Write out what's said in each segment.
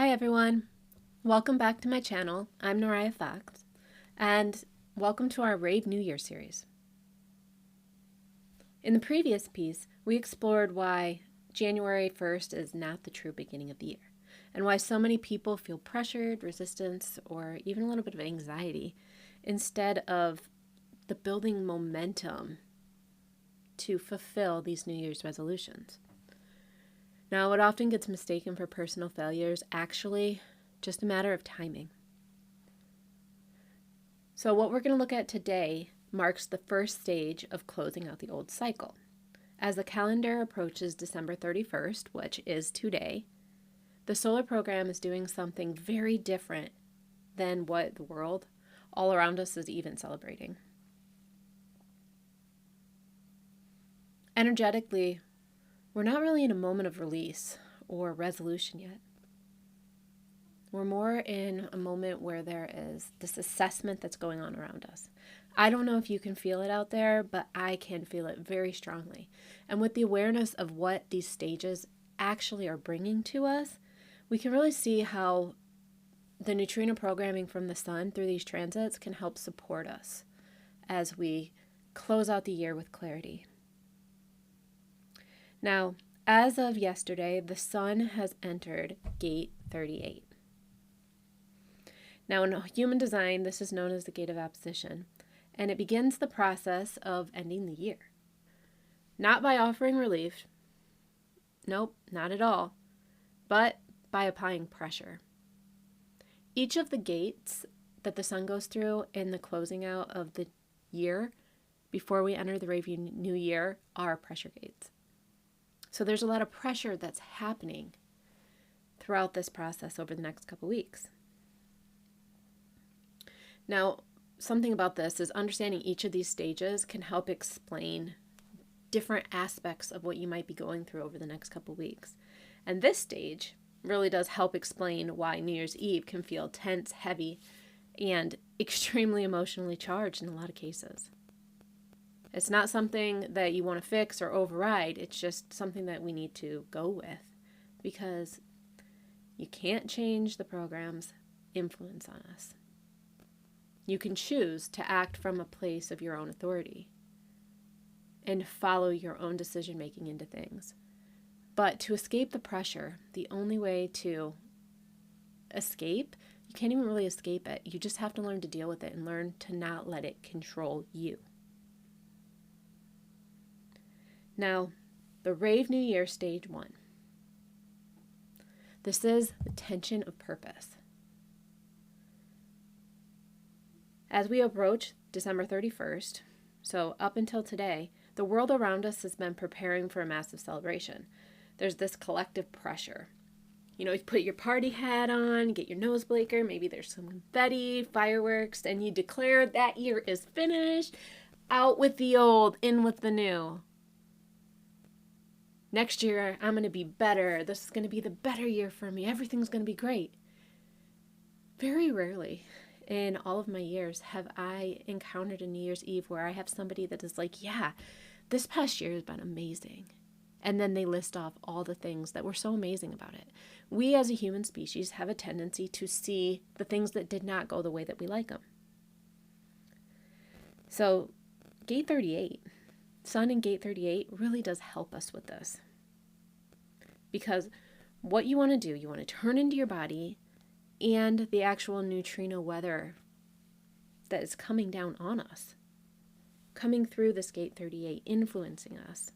Hi everyone, welcome back to my channel. I'm Naraya Fox, and welcome to our Rave New Year series. In the previous piece, we explored why January 1st is not the true beginning of the year, and why so many people feel pressured, resistance, or even a little bit of anxiety, instead of the building momentum to fulfill these New Year's resolutions. Now, what often gets mistaken for personal failure is actually just a matter of timing. So what we're going to look at today marks the first stage of closing out the old cycle. As the calendar approaches December 31st, which is today, the solar program is doing something very different than what the world all around us is even celebrating. Energetically, we're not really in a moment of release or resolution yet. We're more in a moment where there is this assessment that's going on around us. I don't know if you can feel it out there, but I can feel it very strongly. And with the awareness of what these stages actually are bringing to us, we can really see how the neutrino programming from the sun through these transits can help support us as we close out the year with clarity. Now, as of yesterday, the sun has entered gate 38. Now, in human design, this is known as the gate of opposition, and it begins the process of ending the year. Not by offering relief, nope, not at all, but by applying pressure. Each of the gates that the sun goes through in the closing out of the year before we enter the Rave New Year are pressure gates. So there's a lot of pressure that's happening throughout this process over the next couple weeks. Now, something about this is understanding each of these stages can help explain different aspects of what you might be going through over the next couple weeks. And this stage really does help explain why New Year's Eve can feel tense, heavy, and extremely emotionally charged in a lot of cases. It's not something that you want to fix or override. It's just something that we need to go with because you can't change the program's influence on us. You can choose to act from a place of your own authority and follow your own decision making into things. But to escape the pressure, the only way to escape, you can't even really escape it. You just have to learn to deal with it and learn to not let it control you. Now, the Rave New Year Stage 1. This is the tension of purpose. As we approach December 31st, so up until today, the world around us has been preparing for a massive celebration. There's this collective pressure. You put your party hat on, get your nose blaker, maybe there's some confetti, fireworks, and you declare that year is finished. Out with the old, in with the new. Next year, I'm going to be better. This is going to be the better year for me. Everything's going to be great. Very rarely in all of my years have I encountered a New Year's Eve where I have somebody that is like, yeah, this past year has been amazing. And then they list off all the things that were so amazing about it. We as a human species have a tendency to see the things that did not go the way that we like them. So, gate 38. Sun in gate 38 really does help us with this. Because what you want to do, you want to turn into your body and the actual neutrino weather that is coming down on us, coming through this gate 38, influencing us,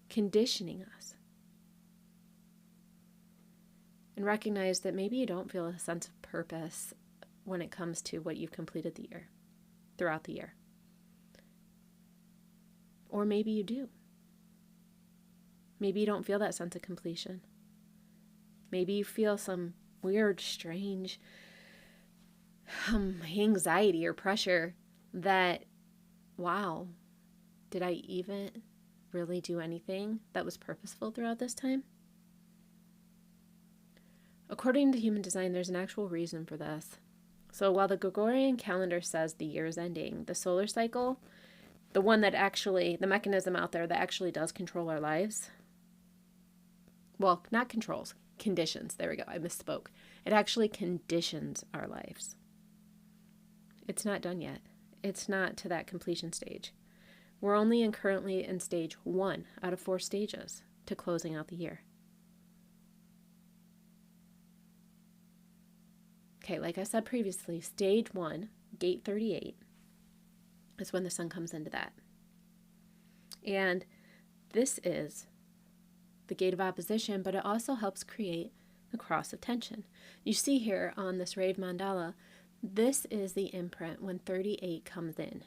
conditioning us. And recognize that maybe you don't feel a sense of purpose when it comes to what you've completed the year, throughout the year. Or maybe you do. Maybe you don't feel that sense of completion. Maybe you feel some weird, strange anxiety or pressure that, wow, did I even really do anything that was purposeful throughout this time? According to human design, there's an actual reason for this. So while the Gregorian calendar says the year is ending, the solar cycle, the one that actually, the mechanism out there that actually does control our lives, well, not controls, conditions, there we go, I misspoke. It actually conditions our lives. It's not done yet. It's not to that completion stage. We're only currently in stage 1 out of 4 stages to closing out the year. Okay, like I said previously, stage 1, gate 38, is when the sun comes into that. And this is the gate of opposition, but it also helps create the cross of tension. You see here on this Rave mandala, this is the imprint when 38 comes in.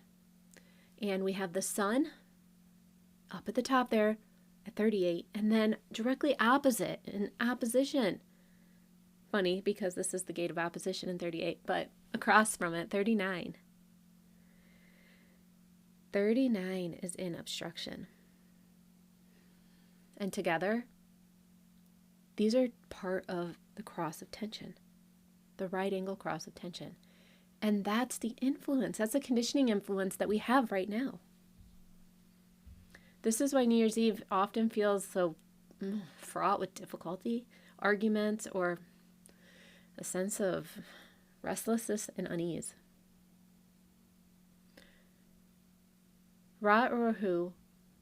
And we have the sun up at the top there at 38, and then directly opposite, in opposition. Funny, because this is the gate of opposition in 38, but across from it, 39. 39 is in obstruction. And together, these are part of the cross of tension, the right angle cross of tension. And that's the influence, that's the conditioning influence that we have right now. This is why New Year's Eve often feels so fraught with difficulty, arguments, or a sense of restlessness and unease. Ra Uru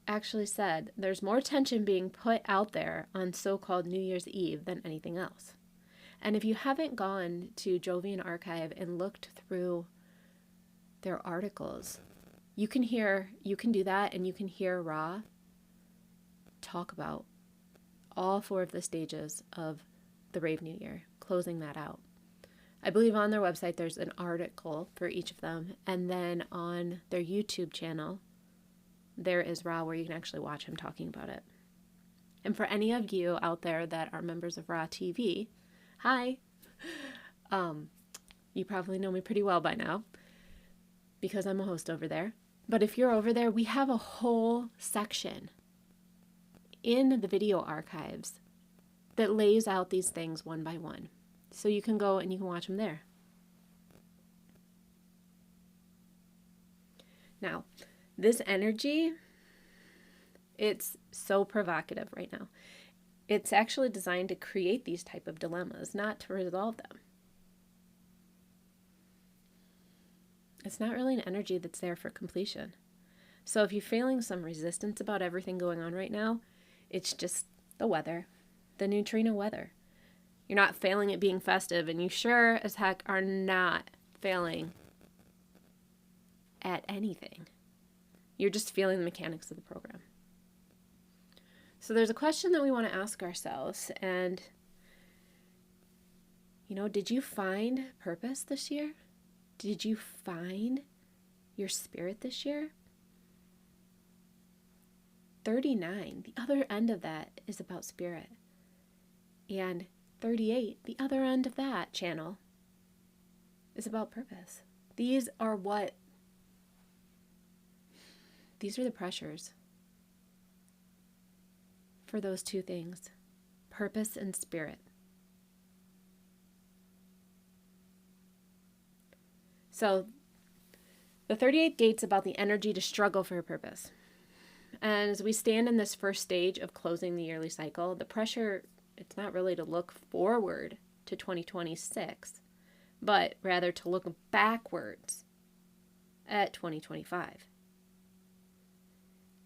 actually said there's more tension being put out there on so-called New Year's Eve than anything else. And if you haven't gone to Jovian Archive and looked through their articles, you can do that, and you can hear Ra talk about all 4 of the stages of the Rave New Year, closing that out. I believe on their website there's an article for each of them, and then on their YouTube channel there is Ra where you can actually watch him talking about it. And for any of you out there that are members of Ra TV, hi! You probably know me pretty well by now because I'm a host over there. But if you're over there, we have a whole section in the video archives that lays out these things one by one. So you can go and you can watch them there. Now, this energy, it's so provocative right now. It's actually designed to create these type of dilemmas, not to resolve them. It's not really an energy that's there for completion. So if you're feeling some resistance about everything going on right now, it's just the weather, the neutrino weather. You're not failing at being festive, and you sure as heck are not failing at anything. You're just feeling the mechanics of the program. So there's a question that we want to ask ourselves, and, did you find purpose this year? Did you find your spirit this year? 39, the other end of that is about spirit. And 38, the other end of that channel, is about purpose. These are the pressures for those two things, purpose and spirit. So the 38th gate's about the energy to struggle for a purpose. And as we stand in this first stage of closing the yearly cycle, the pressure, it's not really to look forward to 2026, but rather to look backwards at 2025.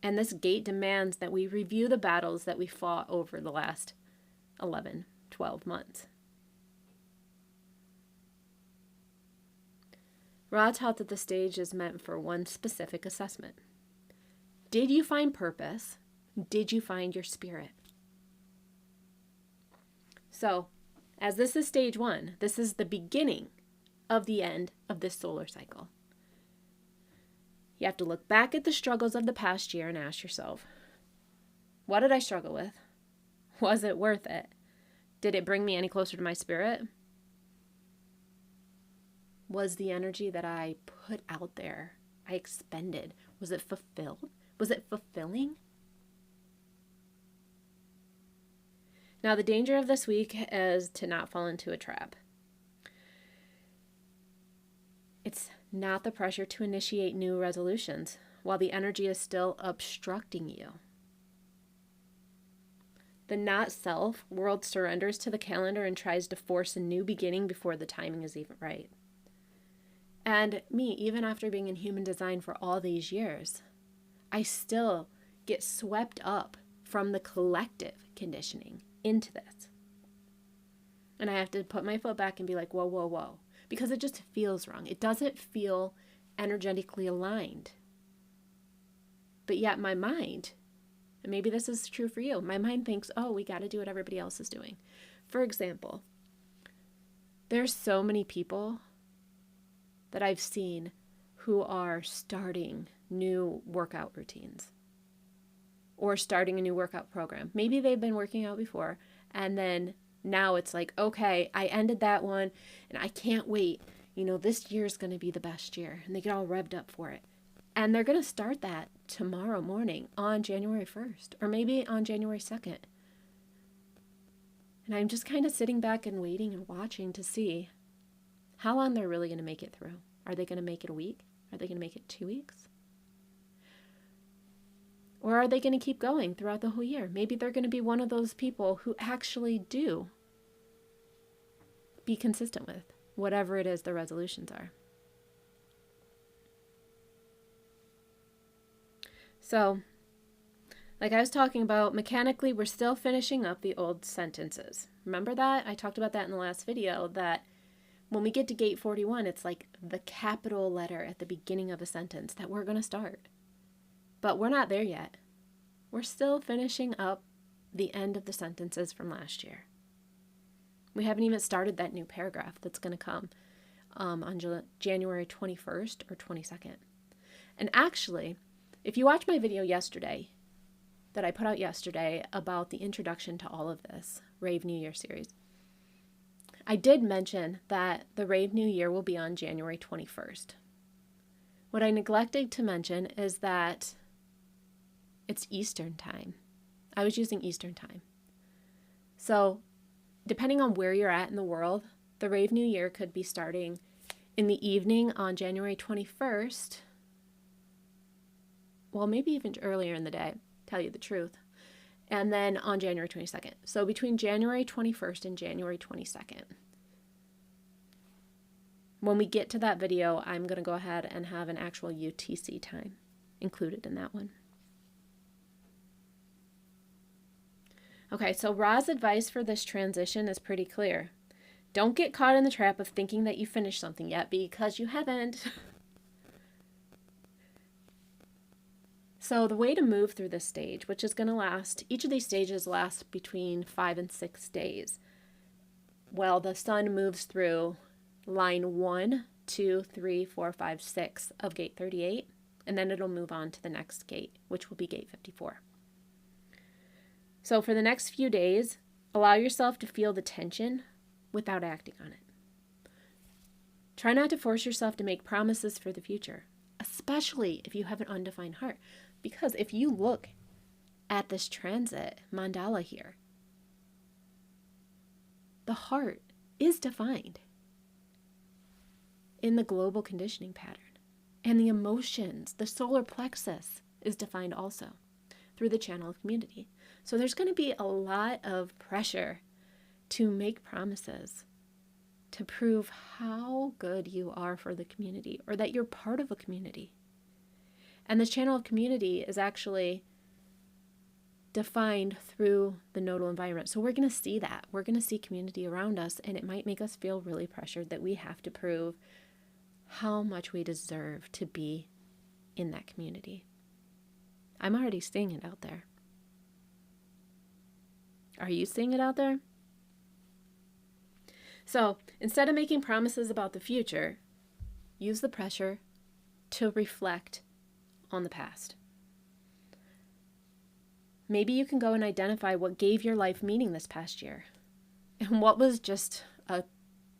And this gate demands that we review the battles that we fought over the last 11, 12 months. Ra taught that the stage is meant for one specific assessment. Did you find purpose? Did you find your spirit? So, as this is stage 1, this is the beginning of the end of this solar cycle. You have to look back at the struggles of the past year and ask yourself, what did I struggle with? Was it worth it? Did it bring me any closer to my spirit? Was the energy that I put out there, I expended, was it fulfilled? Was it fulfilling? Now, the danger of this week is to not fall into a trap. It's not the pressure to initiate new resolutions while the energy is still obstructing you. The not self world surrenders to the calendar and tries to force a new beginning before the timing is even right. And me, even after being in human design for all these years, I still get swept up from the collective conditioning into this. And I have to put my foot back and be like, whoa, whoa, whoa. Because it just feels wrong. It doesn't feel energetically aligned. But yet my mind, and maybe this is true for you, my mind thinks, oh, we got to do what everybody else is doing. For example, there's so many people that I've seen who are starting new workout routines or starting a new workout program. Maybe they've been working out before, and then now it's like, okay, I ended that one and I can't wait. This year is going to be the best year, and they get all revved up for it. And they're going to start that tomorrow morning on January 1st, or maybe on January 2nd. And I'm just kind of sitting back and waiting and watching to see how long they're really going to make it through. Are they going to make it a week? Are they going to make it 2 weeks? Or are they going to keep going throughout the whole year? Maybe they're going to be one of those people who actually do be consistent with whatever it is their resolutions are. So, like I was talking about, mechanically, we're still finishing up the old sentences. Remember that? I talked about that in the last video, that when we get to gate 41, it's like the capital letter at the beginning of a sentence that we're going to start. But we're not there yet. We're still finishing up the end of the sentences from last year. We haven't even started that new paragraph that's going to come on January 21st or 22nd. And actually, if you watched my video yesterday, that I put out yesterday about the introduction to all of this Rave New Year series, I did mention that the Rave New Year will be on January 21st. What I neglected to mention is that it's Eastern time. I was using Eastern time. So, depending on where you're at in the world, the Rave New Year could be starting in the evening on January 21st. Well, maybe even earlier in the day, tell you the truth. And then on January 22nd. So between January 21st and January 22nd. When we get to that video, I'm going to go ahead and have an actual UTC time included in that one. Okay, so Ra's advice for this transition is pretty clear. Don't get caught in the trap of thinking that you finished something yet, because you haven't. So the way to move through this stage, which is going to last, each of these stages lasts between 5 and 6 days. Well, the sun moves through line 1, 2, 3, 4, 5, 6 of gate 38, and then it'll move on to the next gate, which will be gate 54. So for the next few days, allow yourself to feel the tension without acting on it. Try not to force yourself to make promises for the future, especially if you have an undefined heart. Because if you look at this transit mandala here, the heart is defined in the global conditioning pattern. And the emotions, the solar plexus, is defined also through the channel of community. So there's going to be a lot of pressure to make promises to prove how good you are for the community, or that you're part of a community. And this channel of community is actually defined through the nodal environment. So we're going to see that. We're going to see community around us, and it might make us feel really pressured that we have to prove how much we deserve to be in that community. I'm already seeing it out there. Are you seeing it out there? So instead of making promises about the future, use the pressure to reflect on the past. Maybe you can go and identify what gave your life meaning this past year, and what was just a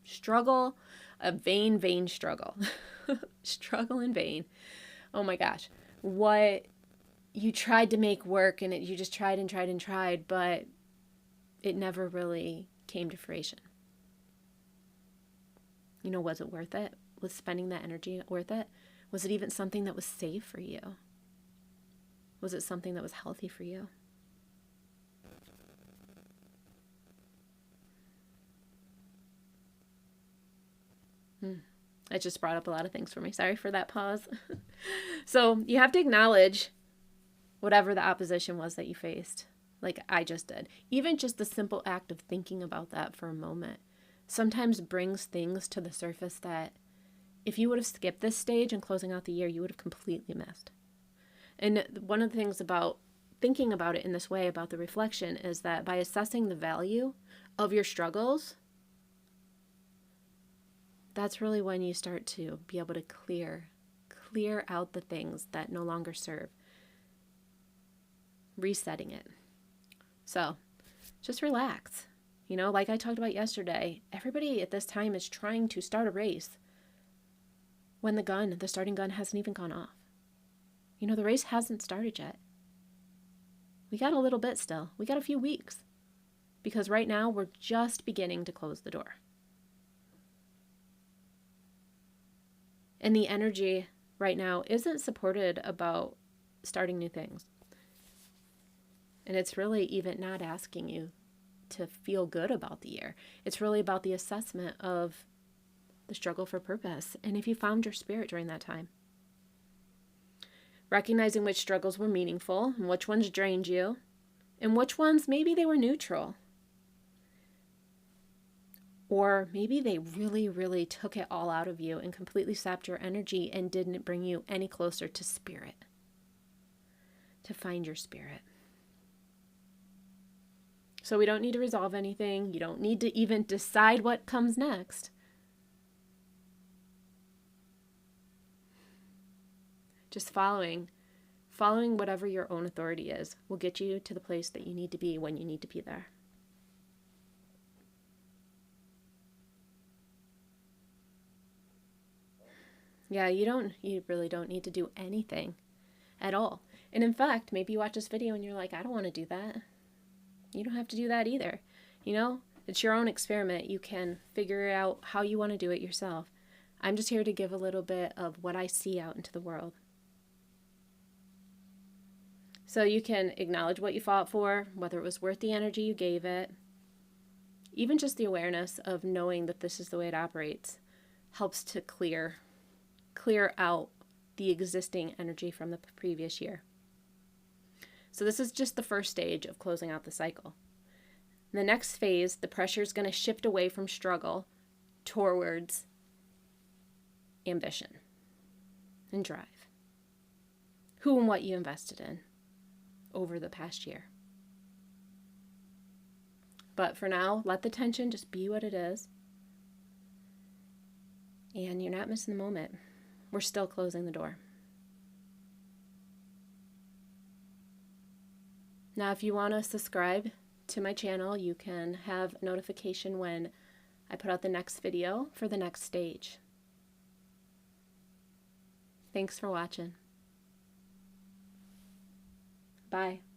struggle, a vain struggle. Struggle in vain. Oh my gosh. What you tried to make work, and you just tried and tried and tried, but it never really came to fruition. Was it worth it? Was spending that energy worth it? Was it even something that was safe for you? Was it something that was healthy for you? It just brought up a lot of things for me. Sorry for that pause. So you have to acknowledge whatever the opposition was that you faced, like I just did. Even just the simple act of thinking about that for a moment sometimes brings things to the surface that if you would have skipped this stage and closing out the year, you would have completely missed. And one of the things about thinking about it in this way, about the reflection, is that by assessing the value of your struggles, that's really when you start to be able to clear out the things that no longer serve. Resetting it. So just relax. You know, like I talked about yesterday, everybody at this time is trying to start a race when the starting gun hasn't even gone off. You know, the race hasn't started yet. We got a little bit still. We got a few weeks. Because right now we're just beginning to close the door. And the energy right now isn't supported about starting new things. And it's really even not asking you to feel good about the year. It's really about the assessment of the struggle for purpose. And if you found your spirit during that time. Recognizing which struggles were meaningful and which ones drained you. And which ones maybe they were neutral. Or maybe they really, really took it all out of you and completely sapped your energy and didn't bring you any closer to spirit. To find your spirit. So we don't need to resolve anything. You don't need to even decide what comes next. Just following whatever your own authority is will get you to the place that you need to be when you need to be there. Yeah, you really don't need to do anything at all. And in fact, maybe you watch this video and you're like, I don't want to do that. You don't have to do that either. You know, it's your own experiment. You can figure out how you want to do it yourself. I'm just here to give a little bit of what I see out into the world. So you can acknowledge what you fought for, whether it was worth the energy you gave it. Even just the awareness of knowing that this is the way it operates helps to clear out the existing energy from the previous year. So this is just the first stage of closing out the cycle. In the next phase, the pressure is going to shift away from struggle towards ambition and drive. Who and what you invested in over the past year. But for now, let the tension just be what it is. And you're not missing the moment. We're still closing the door. Now, if you want to subscribe to my channel, you can have a notification when I put out the next video for the next stage. Thanks for watching. Bye.